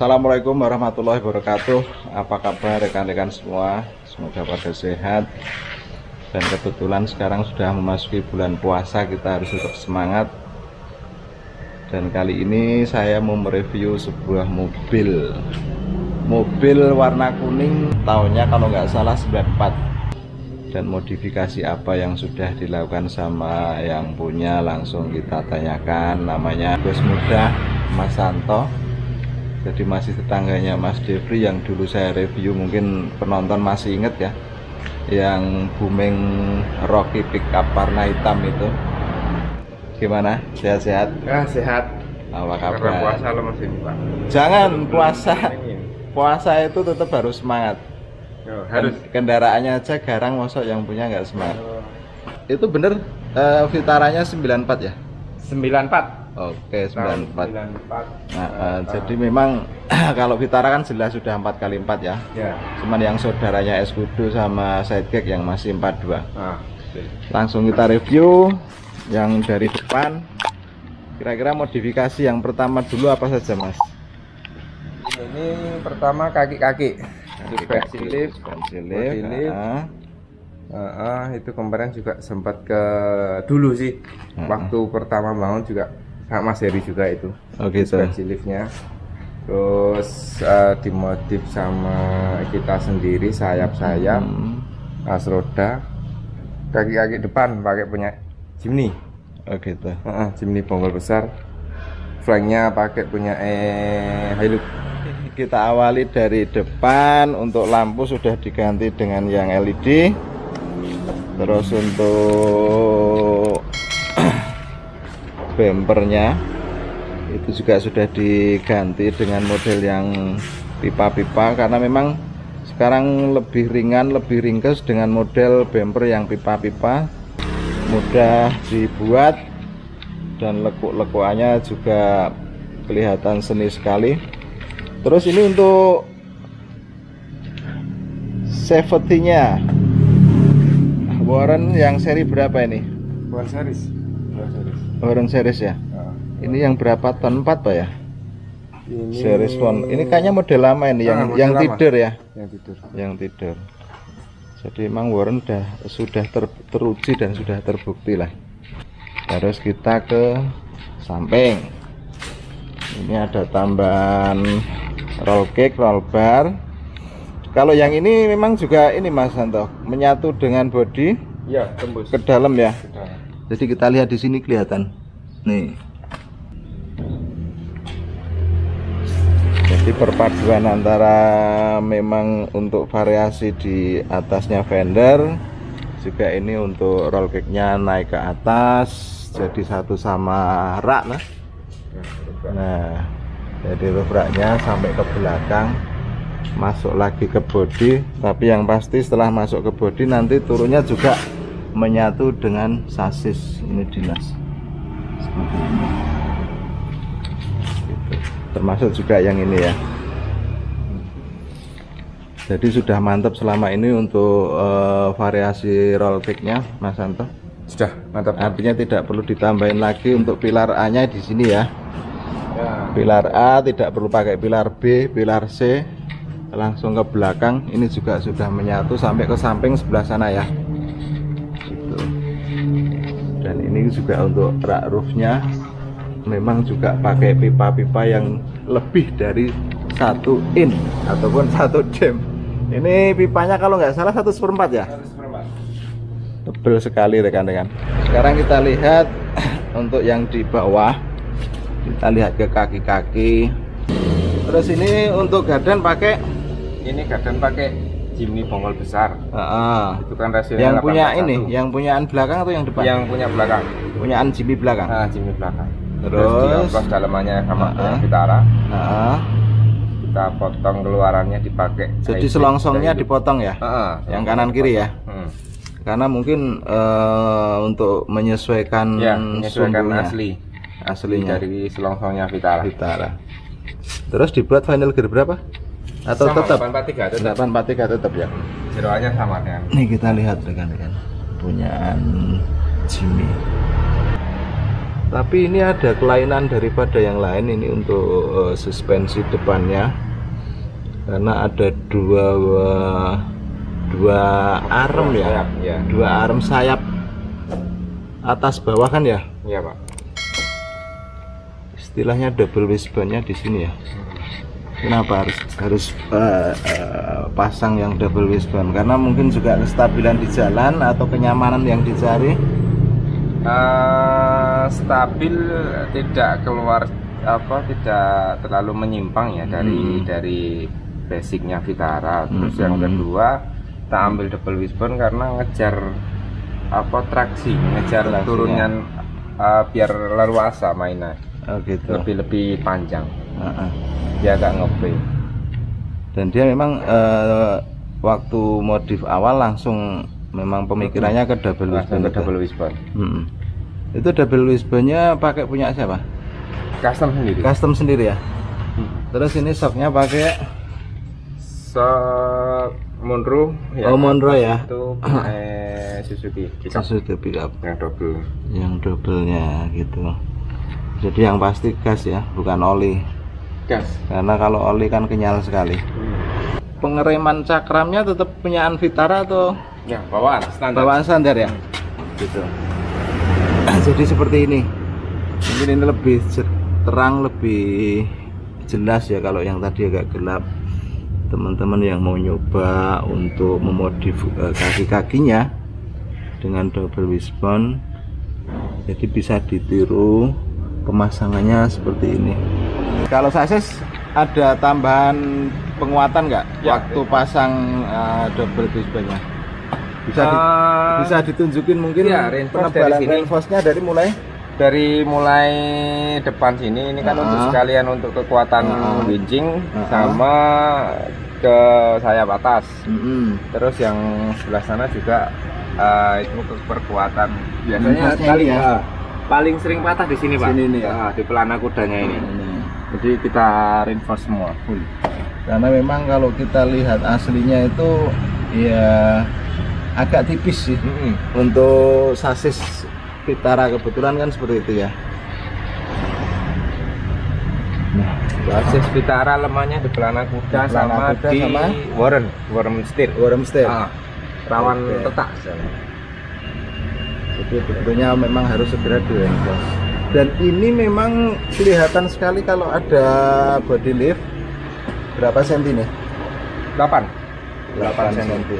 Assalamualaikum warahmatullahi wabarakatuh. Apa kabar rekan-rekan semua? Semoga pada sehat. Dan kebetulan sekarang sudah memasuki bulan puasa, kita harus tetap semangat. Dan kali ini saya mau mereview sebuah mobil warna kuning, tahunnya kalau nggak salah 94. Dan modifikasi apa yang sudah dilakukan sama yang punya langsung kita tanyakan. Namanya bos muda Mas Santo, jadi masih tetangganya Mas Devri yang dulu saya review, mungkin penonton masih inget ya, yang booming Rocky pickup warna hitam itu. Gimana? Sehat-sehat? Ya, sehat. Apa kabar? Karena puasa lo masih Pak. Jangan puasa itu tetap harus semangat. Harus. Kendaraannya aja garang, mosok yang punya nggak semangat. Itu bener Vitaranya 94 ya? 94. Oke, 94. Nah, Tahun. jadi memang kalau Vitara kan jelas sudah 4x4 ya. Ya. Cuman yang saudaranya Escudo sama Sidekick yang masih 42. Nah, Langsung kita review yang dari depan. Kira-kira modifikasi yang pertama dulu apa saja, Mas? ini pertama kaki-kaki. Suspensi lift. Itu kemarin juga sempat ke dulu sih. Waktu pertama bangun juga sama Mas Heri juga itu. Oke, suspensi liftnya. Terus dimodif sama kita sendiri, sayap-sayap, as roda, kaki-kaki depan pakai punya Jimny. Oke, tuh. Jimny bonggol besar, flanknya pakai punya Hilux. Kita awali dari depan. Untuk lampu sudah diganti dengan yang LED. Terus untuk bempernya itu juga sudah diganti dengan model yang pipa-pipa, karena memang sekarang lebih ringan, lebih ringkes dengan model bemper yang pipa-pipa, mudah dibuat dan lekuk-lekuannya juga kelihatan seni sekali. Terus ini untuk safety-nya Warren yang seri berapa ini? Bukan series. Warren series ya. Ini yang berapa ton 4 Pak ya? Ini Series 1. Ini kayaknya model lama ini, yang lama. tidur ya. Yang Tidur. tidur. Jadi memang Warren sudah teruji dan sudah terbukti lah. Terus kita ke samping. Ini ada tambahan roll cage, roll bar. Kalau yang ini memang juga ini Mas Santo, menyatu dengan bodi. Iya, tembus ke dalam ya. ke dalam. Jadi kita lihat di sini kelihatan. Nih. Jadi perpaduan antara memang untuk variasi di atasnya fender, juga ini untuk roll cage-nya naik ke atas, jadi satu sama rak lah. Nah, jadi roof rak-nya sampai ke belakang, masuk lagi ke bodi. Tapi yang pasti setelah masuk ke bodi nanti turunnya juga menyatu dengan sasis. Ini dinas seperti ini. Gitu. Termasuk juga yang ini ya. Jadi sudah mantap selama ini untuk variasi roll cage-nya Mas Santo. Sudah mantap. Artinya tidak perlu ditambahin lagi untuk pilar A-nya di sini ya. Ya. Pilar A tidak perlu pakai pilar B, pilar C, langsung ke belakang. Ini juga sudah menyatu sampai ke samping sebelah sana ya. Gitu. Dan ini juga untuk rak roofnya memang juga pakai pipa-pipa yang lebih dari 1 in ataupun 1 dm. Ini pipanya kalau nggak salah 1/4 ya. Tebel sekali rekan-rekan. Sekarang kita lihat untuk yang di bawah. Kita lihat ke kaki-kaki. Terus ini untuk gardan pakai, Ini kadang pakai Jimny bonggol besar. Itu kan rasionya yang punya 841. ini, yang punyaan belakang atau yang depan? Yang punya belakang. Punyaan Jimny belakang. Jimny belakang. Terus dioplos dalamannya sama Vitara. Kita potong keluarannya dipakai. Jadi selongsongnya dipotong ya? Yang kanan kiri ya? Karena mungkin untuk menyesuaikan, menyesuaikan aslinya dari selongsongnya Vitara. Terus dibuat final gear berapa? Atau sama, tetap 843 tetap ya? jeroannya sama dengan. Nih kita lihat rekan-rekan punyaan Jimny. Tapi ini ada kelainan daripada yang lain ini untuk suspensi depannya, karena ada dua arm ya, dua arm sayap atas bawah kan ya? Iya Pak. Istilahnya double wishbone-nya di sini ya. Kenapa harus pasang yang double wishbone? Karena mungkin juga kestabilan di jalan atau kenyamanan yang dicari. Stabil, tidak keluar tidak terlalu menyimpang ya dari basicnya Vitara. Terus yang kedua kita ambil double wishbone karena ngejar traksi, ngejar turunan biar leluasa mainnya. Oh, gitu. Lebih panjang. Dia agak ngepe. Dan dia memang waktu modif awal langsung memang pemikirannya ke double wishbone. Itu double wishbone-nya pakai punya siapa? Custom sendiri. Custom sendiri ya. Terus ini shocknya pakai shock Monroe. Ya, Monroe ya. Itu Suzuki pickup. Yang double-nya gitu. Jadi yang pasti gas ya, bukan oli. Gas. Karena kalau oli kan kenyal sekali. Pengereman cakramnya tetap punyaan Vitara atau ya bawaan standar? Bawaan standar ya. Gitu. Jadi seperti ini. Mungkin ini lebih terang, lebih jelas ya. Kalau yang tadi agak gelap, teman-teman yang mau nyoba untuk memodif kaki-kakinya dengan double wishbone, jadi bisa ditiru pemasangannya seperti ini. Kalau sasis ada tambahan penguatan nggak ya, waktu pasang double wishbone-nya? Bisa ditunjukin mungkin ya, penebalan reinforce-nya dari mulai depan sini. Ini kan untuk sekalian untuk kekuatan winching sama ke sayap atas. Terus yang sebelah sana juga itu kekuatan biasanya sekali ya. Paling sering patah di sini Pak. Sini ya. Di pelana kudanya ini. Jadi kita reinforce semua full. Karena memang kalau kita lihat aslinya itu ya agak tipis sih. Untuk sasis Vitara kebetulan kan seperti itu ya. Nah, sasis Vitara lemahnya di pelana kuda sama worm steer. Rawan retak. Jadi tentunya memang harus segera di-reinforce. Dan ini memang kelihatan sekali kalau ada body lift. Berapa senti nih? 8 cm.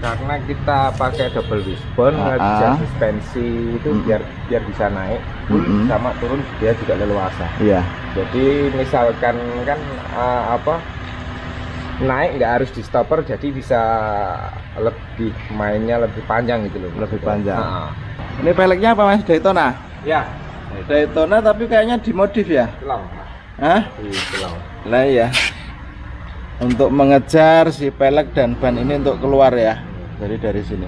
Karena kita pakai double wishbone, ngejar suspensi itu biar bisa naik sama turun dia juga leluasa. Iya. Jadi misalkan kan naik nggak harus di stopper, jadi bisa lebih mainnya lebih panjang gitu loh. Lebih panjang. Ini peleknya apa Mas? Daytona? Ya. Daytona tapi kayaknya dimodif ya? Selang. Hah? Selang. Lah ya. Untuk mengejar si pelek dan ban ini untuk keluar ya. Jadi dari sini.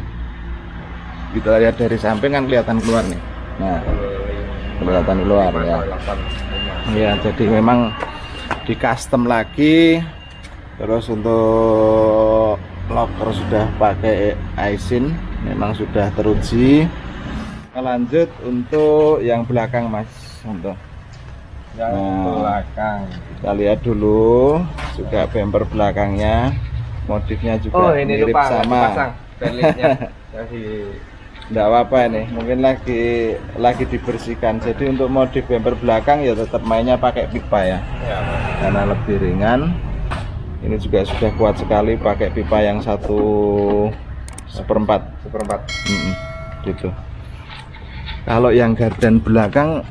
Kita lihat dari samping kan kelihatan keluar nih. Nah, kelihatan keluar ya. Ya, jadi memang di custom lagi. Terus untuk locker sudah pakai Aisin, memang sudah teruji. Kita lanjut untuk yang belakang Mas. Untuk yang belakang kita lihat dulu juga bumper belakangnya, modifnya juga mirip lupa, sama. Nggak apa-apa ini, mungkin lagi dibersihkan. Jadi untuk modif bumper belakang ya tetap mainnya pakai pipa ya, karena lebih ringan. Ini juga sudah kuat sekali, pakai pipa yang 1/4. Gitu. Kalau yang gardan belakang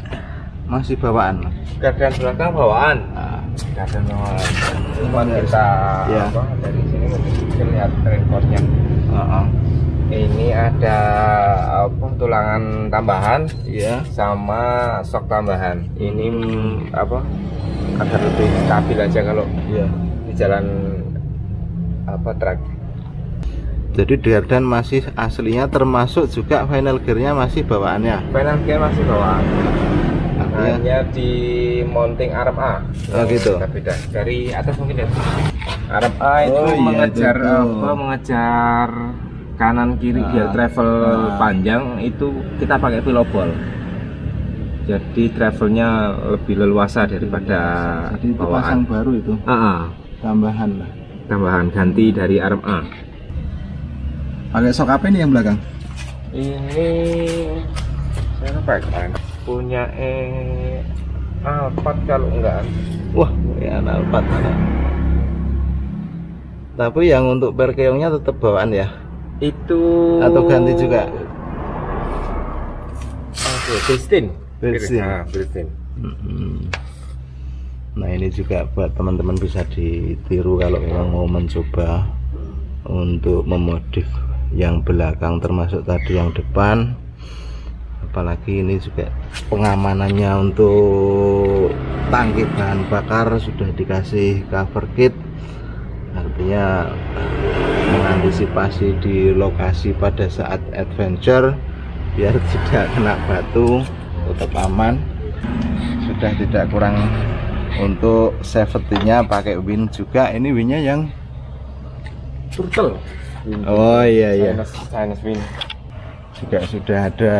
masih bawaan. Gardan belakang bawaan. Gardan bawaan. Cuma kita dari sini bisa lihat reinforce-nya. Ini ada tulangan tambahan, sama sok tambahan. Ini agar lebih stabil aja kalau jalan track. Jadi gardan masih aslinya, termasuk juga final gearnya masih bawaannya. Final gear masih bawaan. Hanya di mounting arm A. Gitu. Beda. Dari atas mungkin ya. Arm A itu mengejar kanan kiri biar travel panjang, itu kita pakai pilobol. Jadi travelnya lebih leluasa daripada jadi itu pasang baru itu. Tambahan lah. Tambahan ganti dari arm A. Pakai sok apa ini yang belakang? Ini saya pakai punya Alphard kalau enggak. Wah, ya Alphard mana? Tapi yang untuk perkeongnya tetap bawaan ya? Itu atau ganti juga? Pristin. Nah ini juga buat teman-teman bisa ditiru kalau memang mau mencoba untuk memodif yang belakang termasuk tadi yang depan. Apalagi ini juga pengamanannya untuk tangki bahan bakar sudah dikasih cover kit, artinya mengantisipasi di lokasi pada saat adventure biar tidak kena batu, tetap aman. Sudah tidak kurang untuk safety-nya pakai win juga. Ini winnya yang turtle. Oh iya Chinese win. Juga sudah ada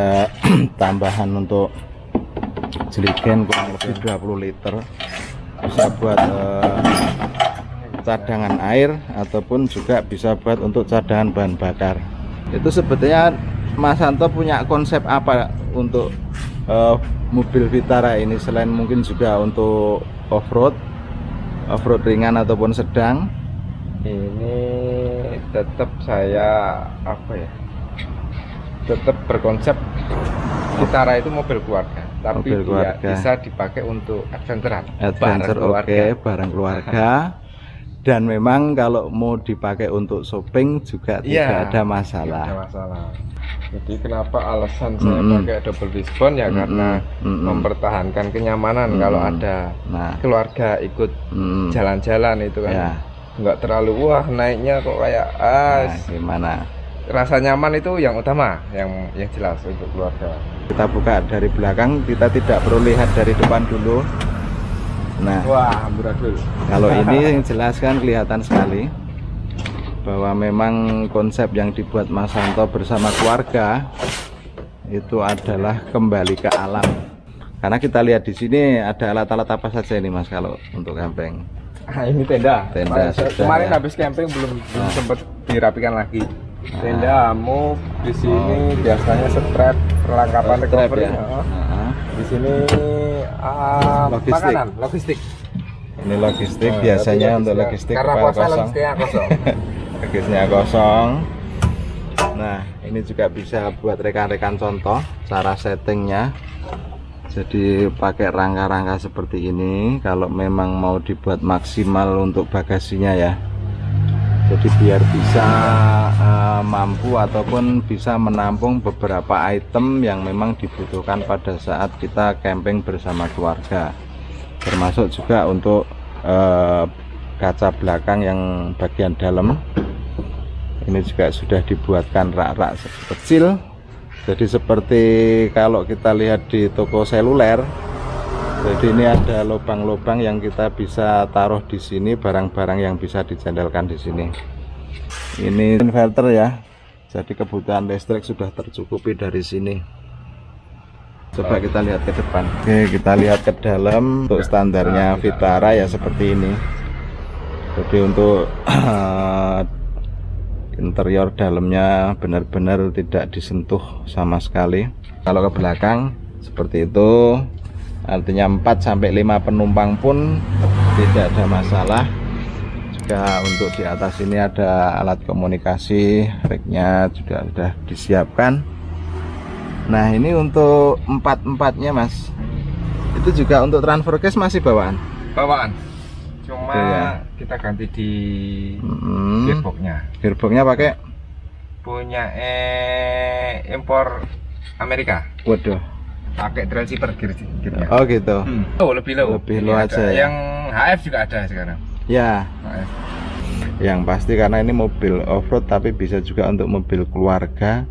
tambahan untuk jeligen kurang lebih 20 liter, bisa buat cadangan air ataupun juga bisa buat untuk cadangan bahan bakar. Itu sebetulnya Mas Santo punya konsep apa untuk mobil Vitara ini selain mungkin juga untuk off-road ringan ataupun sedang? Ini tetap saya tetap berkonsep Vitara itu mobil keluarga, tapi mobil keluarga. Dia bisa dipakai untuk adventure bareng keluarga. Dan memang kalau mau dipakai untuk shopping juga tidak ada masalah. Tidak ada masalah. Jadi kenapa alasan saya pakai double wishbone ya karena mempertahankan kenyamanan kalau ada keluarga ikut jalan-jalan itu kan nggak terlalu naiknya kok kayak gimana. Rasa nyaman itu yang utama, yang jelas untuk keluarga. Kita buka dari belakang, kita tidak perlu lihat dari depan dulu. Nah, wah, amburadul. Kalau ini yang jelas kan kelihatan sekali bahwa memang konsep yang dibuat Mas Santo bersama keluarga itu adalah kembali ke alam. Karena kita lihat di sini ada alat-alat apa saja ini Mas kalau untuk camping? Ini tenda. Kemarin ya. Habis camping belum sempat dirapikan lagi. Tenda, move di sini biasanya strap, perlengkapan recovery. Di sini makanan, logistik. Ini logistik biasanya untuk logistik karena kosong. Logistiknya kosong. Nah, ini juga bisa buat rekan-rekan contoh cara settingnya. Jadi pakai rangka-rangka seperti ini kalau memang mau dibuat maksimal untuk bagasinya ya. Jadi biar bisa mampu ataupun bisa menampung beberapa item yang memang dibutuhkan pada saat kita camping bersama keluarga, termasuk juga untuk kaca belakang yang bagian dalam ini juga sudah dibuatkan rak-rak kecil. Jadi seperti kalau kita lihat di toko seluler, jadi ini ada lubang-lubang yang kita bisa taruh di sini, barang-barang yang bisa dicandelkan di sini. Ini inverter ya, jadi kebutuhan listrik sudah tercukupi dari sini. Coba kita lihat ke depan. Oke, kita lihat ke dalam. Untuk standarnya Vitara ya seperti ini. Jadi untuk interior dalamnya benar-benar tidak disentuh sama sekali. Kalau ke belakang seperti itu. Artinya 4-5 penumpang pun tidak ada masalah. Juga untuk di atas ini ada alat komunikasi, rig-nya juga sudah disiapkan. Nah ini untuk 4-4-nya Mas. Itu juga untuk transfer case masih bawaan? Bawaan. Cuma kita ganti di gearboxnya. Gearboxnya pakai? Punya impor Amerika. Waduh. Pakai transceiver gearnya. Oh gitu. Oh lebih low. Lebih low aja ya. Yang HF juga ada sekarang. Ya. HF. Yang pasti karena ini mobil off-road tapi bisa juga untuk mobil keluarga.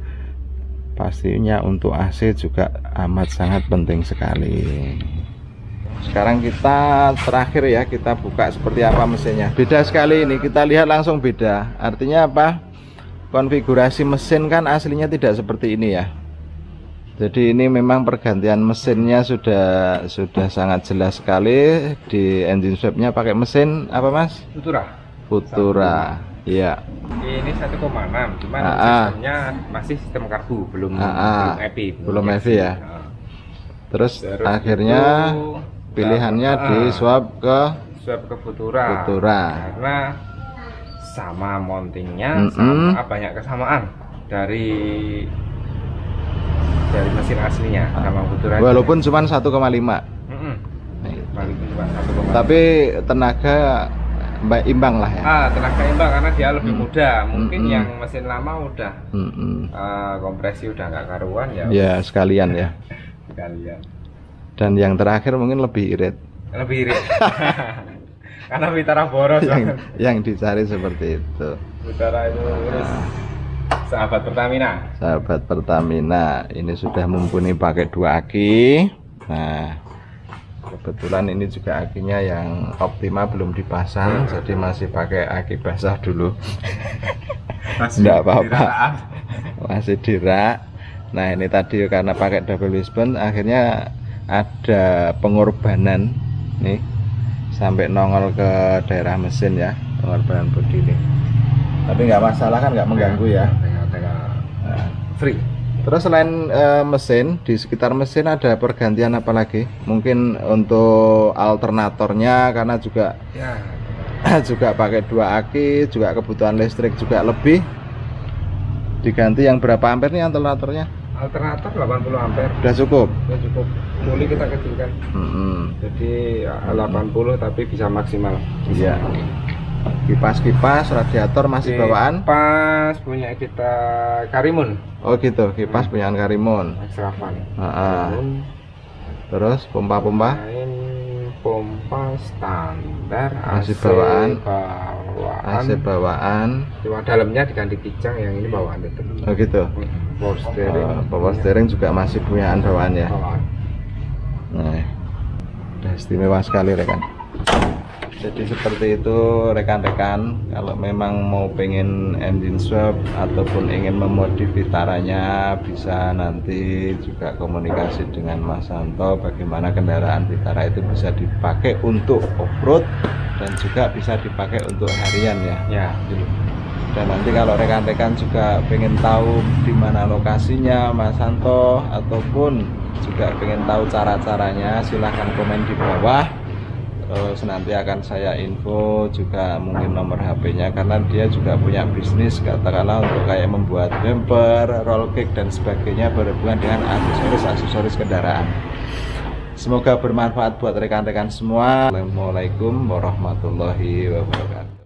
Pastinya untuk AC juga amat sangat penting sekali. Sekarang kita terakhir ya, kita buka seperti apa mesinnya. Beda sekali ini, kita lihat langsung beda. Artinya apa? Konfigurasi mesin kan aslinya tidak seperti ini ya. Jadi ini memang pergantian mesinnya sudah sangat jelas sekali. Di engine swap-nya pakai mesin apa Mas? Futura. Iya. Ini 1,6, cuman sistemnya masih sistem karbu, belum EPI. Belum EPI ya. Terus akhirnya pilihannya di swap ke Futura. Karena sama mountingnya, sama banyak kesamaan dari mesin aslinya sama Futura. Walaupun cuma 1,5. Tapi tenaga imbang lah ya. Tenaga imbang karena dia lebih muda. Mungkin yang mesin lama udah kompresi udah nggak karuan ya. Ya sekalian ya. Sekalian. Dan yang terakhir mungkin lebih irit. Karena Vitara boros yang dicari seperti itu. Vitara itu sahabat Pertamina. Ini sudah mumpuni pakai 2 aki. Nah, kebetulan ini juga akinya yang Optima belum dipasang, jadi masih pakai aki basah dulu. Enggak apa-apa. Masih dirak. Nah, ini tadi karena pakai double wishbone akhirnya ada pengorbanan nih sampai nongol ke daerah mesin ya, pengorbanan bodi ini. Tapi nggak masalah kan, nggak mengganggu ya. Nah, free. Terus selain mesin, di sekitar mesin ada pergantian apa lagi? Mungkin untuk alternatornya karena juga juga pakai 2 aki, juga kebutuhan listrik juga lebih. Diganti yang berapa ampere nih alternatornya? Alternator 80 ampere. Udah cukup? Udah cukup. Muli kita kecilkan. Jadi 80 tapi bisa maksimal. Iya. Kipas radiator masih bawaan? Kipas punya kita Karimun. Oh gitu, kipas punyaan Karimun. Extravan. Terus pompa-pompa? Pompa standar. Masih bawaan. AC bawaan. Cuma dalamnya diganti kijang, yang ini bawaan tetap. Oh gitu. Power steering juga masih punyaan bawaan ya. Nah, udah istimewa sekali rekan. Jadi seperti itu rekan-rekan, kalau memang mau pengen engine swap ataupun ingin memodif Vitaranya, bisa nanti juga komunikasi dengan Mas Santo bagaimana kendaraan Vitara itu bisa dipakai untuk off-road dan juga bisa dipakai untuk harian ya. Dan nanti kalau rekan-rekan juga pengen tahu di mana lokasinya Mas Santo ataupun juga pengen tahu cara-caranya, silahkan komen di bawah. Terus nanti akan saya info juga mungkin nomor HP-nya, karena dia juga punya bisnis katakanlah untuk kayak membuat bumper, roll cage dan sebagainya berhubungan dengan aksesoris kendaraan. Semoga bermanfaat buat rekan-rekan semua. Assalamualaikum warahmatullahi wabarakatuh.